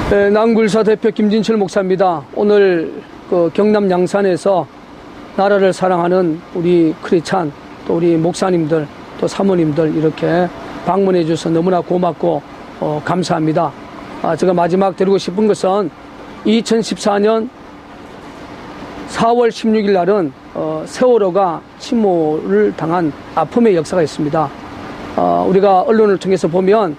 네, 낭굴사 대표 김진철 목사입니다. 오늘 그 경남 양산에서 나라를 사랑하는 우리 크리스찬 또 우리 목사님들 또 사모님들 이렇게 방문해 주셔서 너무나 고맙고 감사합니다. 제가 마지막 드리고 싶은 것은 2014년 4월 16일 날은 세월호가 침몰을 당한 아픔의 역사가 있습니다. 우리가 언론을 통해서 보면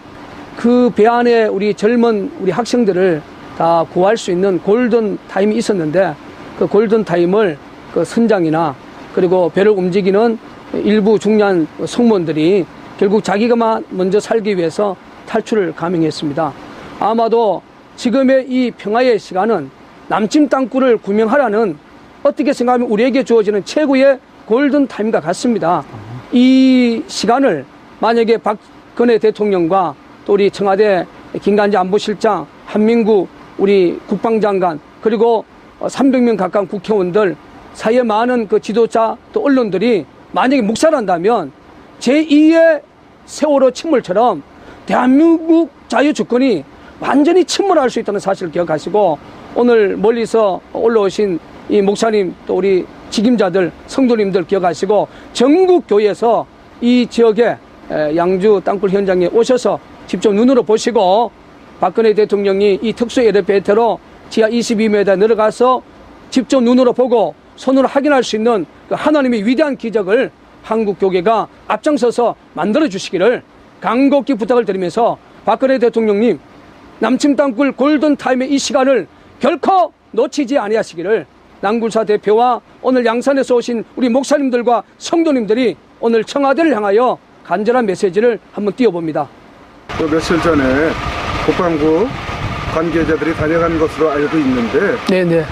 그 배 안에 우리 젊은 우리 학생들을 다 구할 수 있는 골든 타임이 있었는데 그 골든 타임을 그 선장이나 그리고 배를 움직이는 일부 중요한 승무원들이 결국 자기가 먼저 살기 위해서 탈출을 감행했습니다. 아마도 지금의 이 평화의 시간은 남침 땅굴을 구명하라는 어떻게 생각하면 우리에게 주어지는 최고의 골든 타임과 같습니다. 이 시간을 만약에 박근혜 대통령과 또 우리 청와대 김관지 안보실장, 한민구 우리 국방장관 그리고 300명 가까운 국회의원들 사이에 많은 그 지도자 또 언론들이 만약에 묵살한다면 제2의 세월호 침몰처럼 대한민국 자유주권이 완전히 침몰할 수 있다는 사실을 기억하시고 오늘 멀리서 올라오신 이 목사님 또 우리 직임자들 성도님들 기억하시고 전국 교회에서 이 지역에 양주 땅굴 현장에 오셔서 직접 눈으로 보시고 박근혜 대통령이 이 특수 엘리베이터로 지하 22m 내려가서 직접 눈으로 보고 손으로 확인할 수 있는 그 하나님의 위대한 기적을 한국 교회가 앞장서서 만들어 주시기를 간곡히 부탁을 드리면서 박근혜 대통령님 남침 땅굴 골든 타임의 이 시간을 결코 놓치지 아니하시기를 낭굴사 대표와 오늘 양산에서 오신 우리 목사님들과 성도님들이 오늘 청와대를 향하여 간절한 메시지를 한번 띄워봅니다. 며칠 전에 국방부 관계자들이 다녀간 것으로 알고 있는데 네네.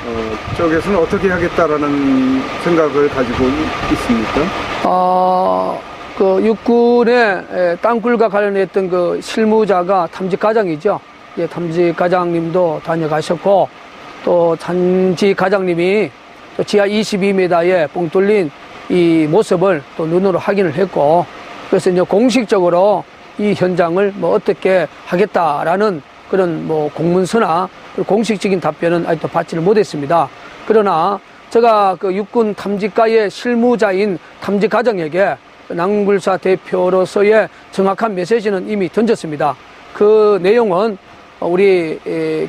쪽에서는 어떻게 하겠다라는 생각을 가지고 있습니까? 그 육군의 땅굴과 관련했던 그 실무자가 탐지과장이죠. 예, 탐지과장님도 다녀가셨고 또 탐지과장님이 또 지하 22m에 뻥 뚫린 이 모습을 또 눈으로 확인을 했고 그래서 이제 공식적으로 이 현장을 뭐 어떻게 하겠다라는 그런 뭐 공문서나 공식적인 답변은 아직도 받지를 못했습니다. 그러나 제가 그 육군 탐지과의 실무자인 탐지과장에게 낭굴사 대표로서의 정확한 메시지는 이미 던졌습니다. 그 내용은 우리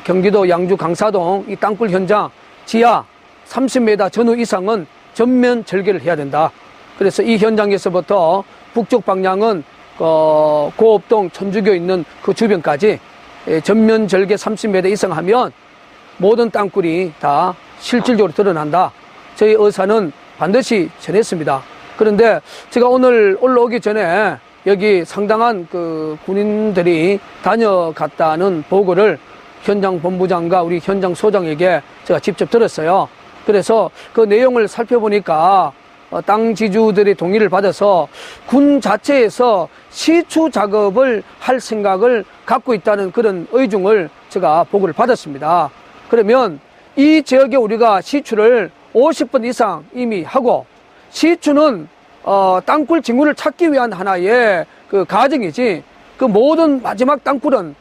경기도 양주 강사동 이 땅굴 현장 지하 30m 전후 이상은 전면 절개를 해야 된다. 그래서 이 현장에서부터 북쪽 방향은 고업동 천주교 있는 그 주변까지 전면 절개 30m 이상 하면 모든 땅굴이 다 실질적으로 드러난다. 저희 의사는 반드시 전했습니다. 그런데 제가 오늘 올라오기 전에 여기 상당한 그 군인들이 다녀갔다는 보고를 현장 본부장과 우리 현장 소장에게 제가 직접 들었어요. 그래서 그 내용을 살펴보니까 땅 지주들의 동의를 받아서 군 자체에서 시추 작업을 할 생각을 갖고 있다는 그런 의중을 제가 보고를 받았습니다. 그러면 이 지역에 우리가 시추를 50번 이상 이미 하고 시추는 땅굴 징후를 찾기 위한 하나의 그 과정이지 그 모든 마지막 땅굴은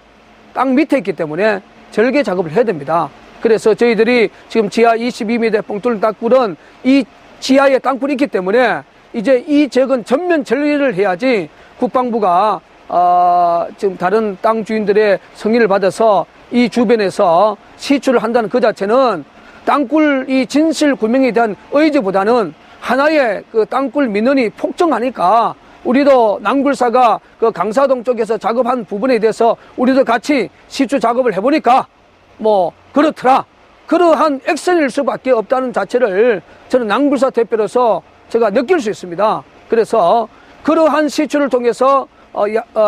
땅 밑에 있기 때문에 절개 작업을 해야 됩니다. 그래서 저희들이 지금 지하 22m 뻥 뚫린 땅굴은 이 지하에 땅굴이 있기 때문에 이제 이 지역은 전면 절개를 해야지 국방부가 지금 다른 땅 주인들의 승인을 받아서 이 주변에서 시추를 한다는 그 자체는 땅굴 이 진실 구명에 대한 의지보다는 하나의 그 땅굴 민원이 폭증하니까 우리도 낭굴사가 그 강사동 쪽에서 작업한 부분에 대해서 우리도 같이 시추 작업을 해보니까 뭐 그렇더라. 그러한 액션일 수밖에 없다는 자체를 저는 낭굴사 대표로서 제가 느낄 수 있습니다. 그래서 그러한 시추를 통해서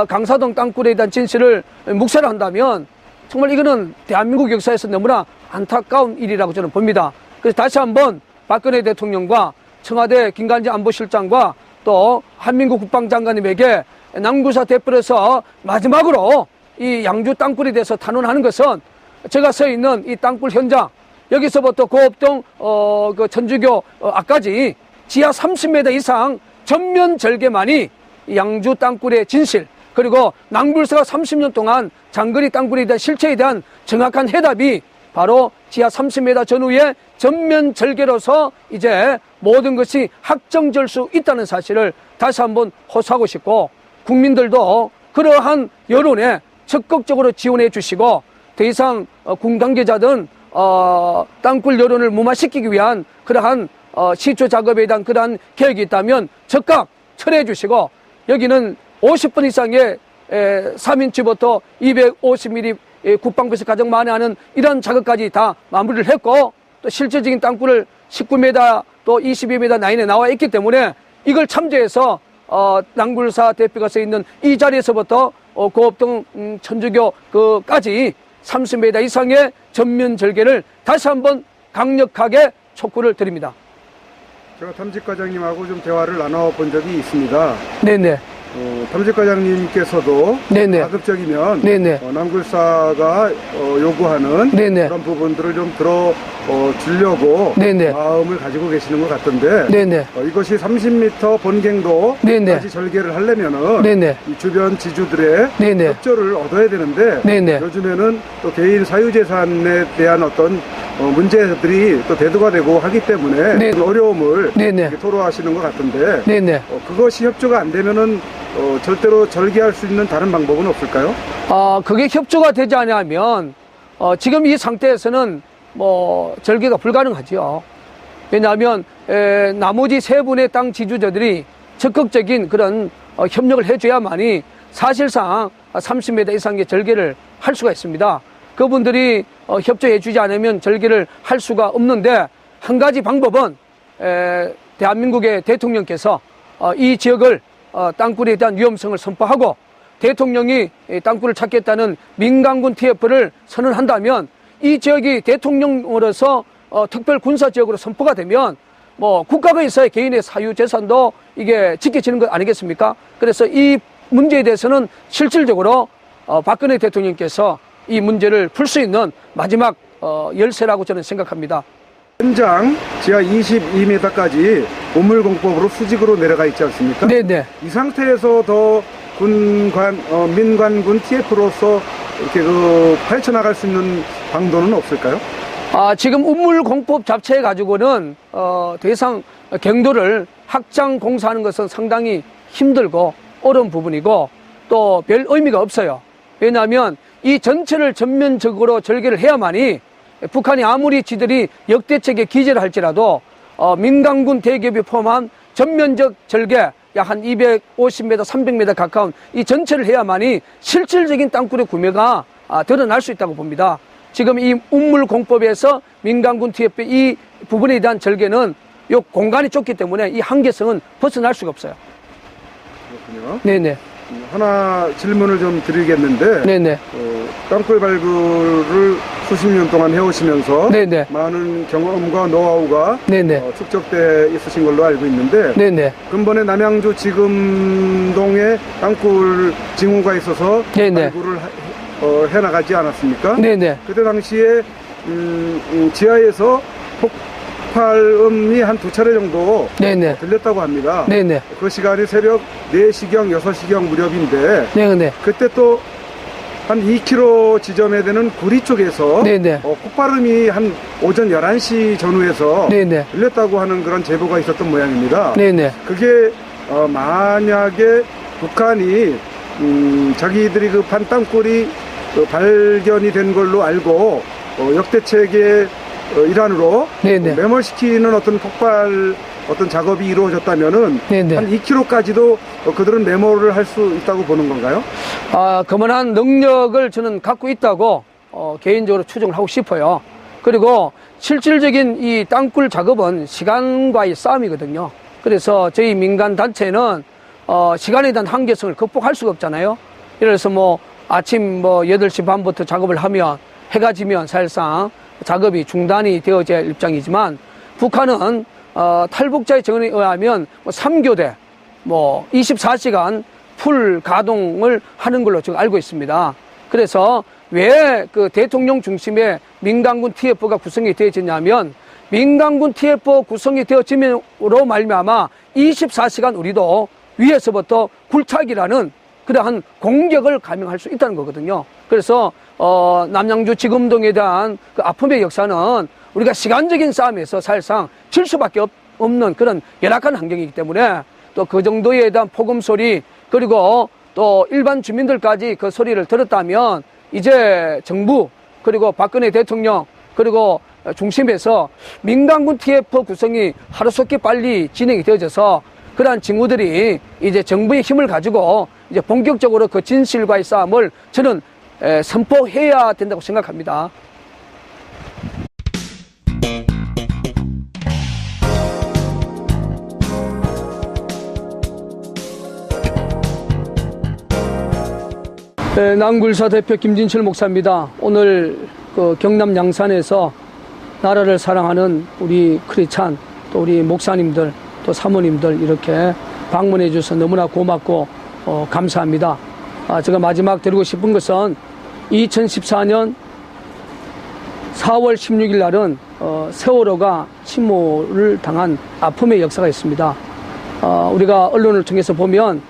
강사동 땅굴에 대한 진실을 묵살한다면 정말 이거는 대한민국 역사에서 너무나 안타까운 일이라고 저는 봅니다. 그래서 다시 한번 박근혜 대통령과 청와대 김관지 안보실장과 또 한민구 국방장관님에게 낭굴사 대표로서 마지막으로 이 양주 땅굴에 대해서 탄원하는 것은 제가 서 있는 이 땅굴 현장 여기서부터 고업동 그 천주교 앞까지 지하 30m 이상 전면 절개만이 양주 땅굴의 진실 그리고 낭굴사가 30년 동안 장거리 땅굴에 대한 실체에 대한 정확한 해답이 바로 지하 30m 전후의 전면 절개로서 이제 모든 것이 확정될 수 있다는 사실을 다시 한번 호소하고 싶고, 국민들도 그러한 여론에 적극적으로 지원해 주시고, 더 이상 군 관계자든 땅굴 여론을 무마시키기 위한 그러한 시초 작업에 대한 그러한 계획이 있다면 즉각 철회해 주시고, 여기는 50분 이상의 3인치부터 250mm 국방부에서 가장 많이 하는 이런 작업까지 다 마무리를 했고, 또 실질적인 땅굴을 19m 또 22m 라인에 나와 있기 때문에 이걸 참조해서 땅굴사 대표가 서 있는 이 자리에서부터 고업동 천주교 그까지 30m 이상의 전면 절개를 다시 한번 강력하게 촉구를 드립니다. 제가 탐직과장님하고 좀 대화를 나눠본 적이 있습니다. 네네. 탐직과장님께서도 네네. 가급적이면 네네. 남굴사가 요구하는 네네. 그런 부분들을 좀 주려고 네네. 마음을 가지고 계시는 것 같던데, 네네. 이것이 30m 본갱도까지 네네. 절개를 하려면은 네네. 이 주변 지주들의 네네. 협조를 얻어야 되는데, 네네. 요즘에는 또 개인 사유재산에 대한 어떤 문제들이 또 대두가 되고 하기 때문에 네. 어려움을 네네. 토로하시는 것 같던데, 네네. 그것이 협조가 안 되면은 절대로 절개할 수 있는 다른 방법은 없을까요? 그게 협조가 되지 않으면 지금 이 상태에서는 절개가 불가능하죠. 왜냐하면 나머지 세 분의 땅 지주자들이 적극적인 그런 협력을 해줘야만이 사실상 30m 이상의 절개를 할 수가 있습니다. 그분들이 협조해주지 않으면 절개를 할 수가 없는데, 한 가지 방법은 대한민국의 대통령께서 이 지역을 땅굴에 대한 위험성을 선포하고, 대통령이 땅굴을 찾겠다는 민간군 TF를 선언한다면 이 지역이 대통령으로서 특별 군사 지역으로 선포가 되면 국가가 있어야 개인의 사유 재산도 이게 지켜지는 것 아니겠습니까? 그래서 이 문제에 대해서는 실질적으로 박근혜 대통령께서 이 문제를 풀 수 있는 마지막 열쇠라고 저는 생각합니다. 현장 지하 22m까지 우물공법으로 수직으로 내려가 있지 않습니까? 네네. 이 상태에서 더 민관군 TF로서 이렇게 파헤쳐나갈 수 있는 방도는 없을까요? 지금 우물공법 자체 가지고는 더 이상 경도를 확장 공사하는 것은 상당히 힘들고 어려운 부분이고 또 별 의미가 없어요. 왜냐하면 이 전체를 전면적으로 절개를 해야만이 북한이 아무리 지들이 역대책에 기재를 할지라도 민간군 대기업이 포함한 전면적 절개 약 한 250m, 300m 가까운 이 전체를 해야만이 실질적인 땅굴의 구매가 드러날 수 있다고 봅니다. 지금 이 우물공법에서 민간군 TF 이 부분에 대한 절개는 이 공간이 좁기 때문에 이 한계성은 벗어날 수가 없어요. 그렇군요. 네네. 하나 질문을 좀 드리겠는데, 네네. 땅굴 발굴을 수십 년 동안 해오시면서 네네. 많은 경험과 노하우가 네네. 축적돼 있으신 걸로 알고 있는데, 네네. 근본에 남양주 지금동에 땅굴 징후가 있어서 네네. 발굴을 해나가지 않았습니까? 네네. 그때 당시에 지하에서 폭발음이 한 2차례 정도 네네. 들렸다고 합니다. 네네. 그 시간이 새벽 4시경, 6시경 무렵인데, 네네. 그때 또 한 2km 지점에 되는 구리 쪽에서 네네. 폭발음이 한 오전 11시 전후에서 네네. 들렸다고 하는 그런 제보가 있었던 모양입니다. 네네. 그게 만약에 북한이 자기들이 그 판 땅굴이 발견이 된 걸로 알고 역대책의 일환으로 네네. 매몰시키는 어떤 작업이 이루어졌다면은 네네. 한 2km까지도 그들은 매몰을 할 수 있다고 보는 건가요? 그만한 능력을 저는 갖고 있다고 개인적으로 추정을 하고 싶어요. 그리고 실질적인 이 땅굴 작업은 시간과의 싸움이거든요. 그래서 저희 민간 단체는 시간에 대한 한계성을 극복할 수가 없잖아요. 예를 들어서 아침 8시 반부터 작업을 하면 해가 지면 사실상 작업이 중단이 되어질 입장이지만, 북한은 탈북자의 증언에 의하면 3교대 24시간 풀 가동을 하는 걸로 제가 알고 있습니다. 그래서 왜 그 대통령 중심의 민간군 TF가 구성이 되어졌냐면, 민간군 TF 구성이 되어짐으로 말미암아 24시간 우리도 위에서부터 굴착이라는 그러한 공격을 감행할 수 있다는 거거든요. 그래서 남양주 지금동에 대한 그 아픔의 역사는 우리가 시간적인 싸움에서 사실상 질 수밖에 없는 그런 열악한 환경이기 때문에 또 그 정도에 대한 폭음 소리 그리고 또 일반 주민들까지 그 소리를 들었다면 이제 정부 그리고 박근혜 대통령 그리고 중심에서 민간군 TF 구성이 하루속히 빨리 진행이 되어져서 그러한 징후들이 이제 정부의 힘을 가지고 이제 본격적으로 그 진실과의 싸움을 저는 선포해야 된다고 생각합니다. 낭굴사 대표 김진철 목사입니다. 오늘 그 경남 양산에서 나라를 사랑하는 우리 크리스찬 또 우리 목사님들 또 사모님들 이렇게 방문해 주셔서 너무나 고맙고 감사합니다. 제가 마지막 드리고 싶은 것은 2014년 4월 16일 날은 세월호가 침몰을 당한 아픔의 역사가 있습니다. 우리가 언론을 통해서 보면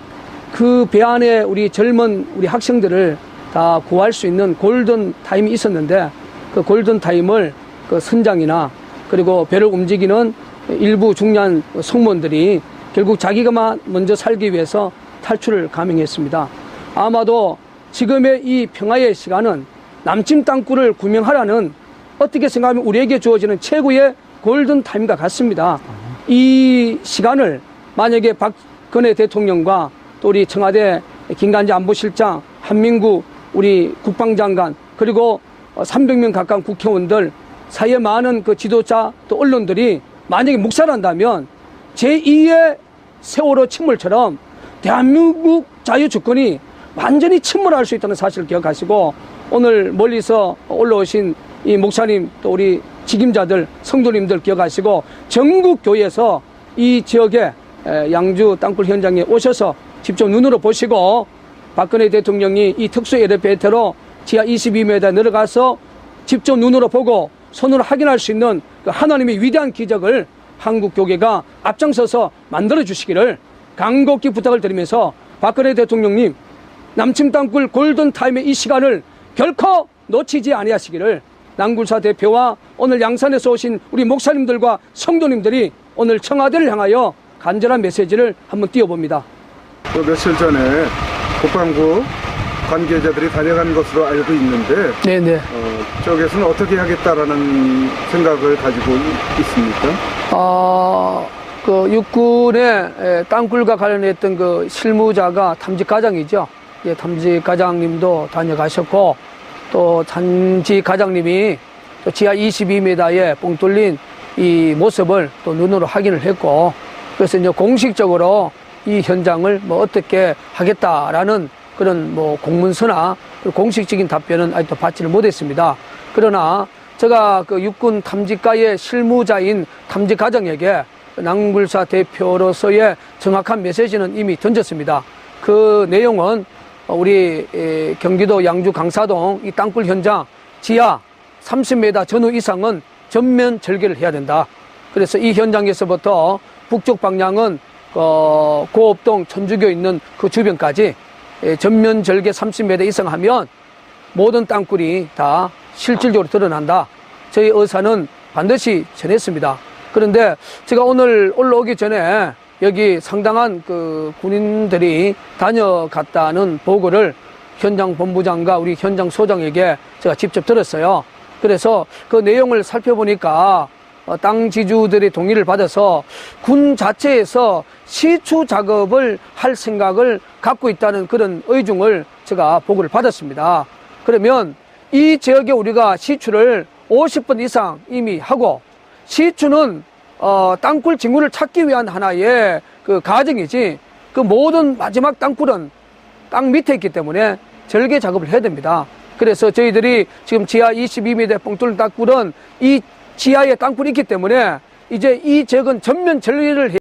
그 배 안에 우리 젊은 우리 학생들을 다 구할 수 있는 골든 타임이 있었는데 그 골든 타임을 그 선장이나 그리고 배를 움직이는 일부 중요한 승무원들이 결국 자기가 먼저 살기 위해서 탈출을 감행했습니다. 아마도 지금의 이 평화의 시간은 남침 땅굴을 구명하라는 어떻게 생각하면 우리에게 주어지는 최고의 골든 타임과 같습니다. 이 시간을 만약에 박근혜 대통령과 또 우리 청와대 김관지 안보실장, 한민구 우리 국방장관 그리고 300명 가까운 국회의원들 사이에 많은 그 지도자 또 언론들이 만약에 묵살한다면 제2의 세월호 침몰처럼 대한민국 자유주권이 완전히 침몰할 수 있다는 사실을 기억하시고 오늘 멀리서 올라오신 이 목사님 또 우리 직임자들 성도님들 기억하시고 전국 교회에서 이 지역에 양주 땅굴 현장에 오셔서 직접 눈으로 보시고 박근혜 대통령이 이 특수 엘리베이터로 지하 22m 내려가서 직접 눈으로 보고 손으로 확인할 수 있는 그 하나님의 위대한 기적을 한국 교계가 앞장서서 만들어 주시기를 간곡히 부탁을 드리면서 박근혜 대통령님 남침 땅굴 골든 타임의 이 시간을 결코 놓치지 아니하시기를 낭굴사 대표와 오늘 양산에서 오신 우리 목사님들과 성도님들이 오늘 청와대를 향하여 간절한 메시지를 한번 띄워봅니다. 며칠 전에 국방부 관계자들이 다녀간 것으로 알고 있는데 네네. 쪽에서는 어떻게 하겠다라는 생각을 가지고 있습니까? 그 육군의 땅굴과 관련했던 그 실무자가 탐지과장이죠. 예, 탐지과장님도 다녀가셨고 또 탐지과장님이 또 지하 22m에 뻥 뚫린 이 모습을 또 눈으로 확인을 했고 그래서 이제 공식적으로 이 현장을 뭐 어떻게 하겠다라는 그런 뭐 공문서나 공식적인 답변은 아직도 받지를 못했습니다. 그러나 제가 그 육군 탐지과의 실무자인 탐지과장에게 낭굴사 대표로서의 정확한 메시지는 이미 던졌습니다. 그 내용은 우리 경기도 양주 강사동 이 땅굴 현장 지하 30m 전후 이상은 전면 절개를 해야 된다. 그래서 이 현장에서부터 북쪽 방향은 고업동 천주교 있는 그 주변까지 전면 절개 30m 이상 하면 모든 땅굴이 다 실질적으로 드러난다. 저희 의사는 반드시 전했습니다. 그런데 제가 오늘 올라오기 전에 여기 상당한 그 군인들이 다녀갔다는 보고를 현장 본부장과 우리 현장 소장에게 제가 직접 들었어요. 그래서 그 내용을 살펴보니까 땅 지주들의 동의를 받아서 군 자체에서 시추 작업을 할 생각을 갖고 있다는 그런 의중을 제가 보고를 받았습니다. 그러면 이 지역에 우리가 시추를 50번 이상 이미 하고 시추는 땅굴 징후를 찾기 위한 하나의 그 과정이지 그 모든 마지막 땅굴은 땅 밑에 있기 때문에 절개 작업을 해야 됩니다. 그래서 저희들이 지금 지하 22m 뻥 뚫린 땅굴은 이 지하에 땅굴이 있기 때문에 이제 이 지역은 전면 절개를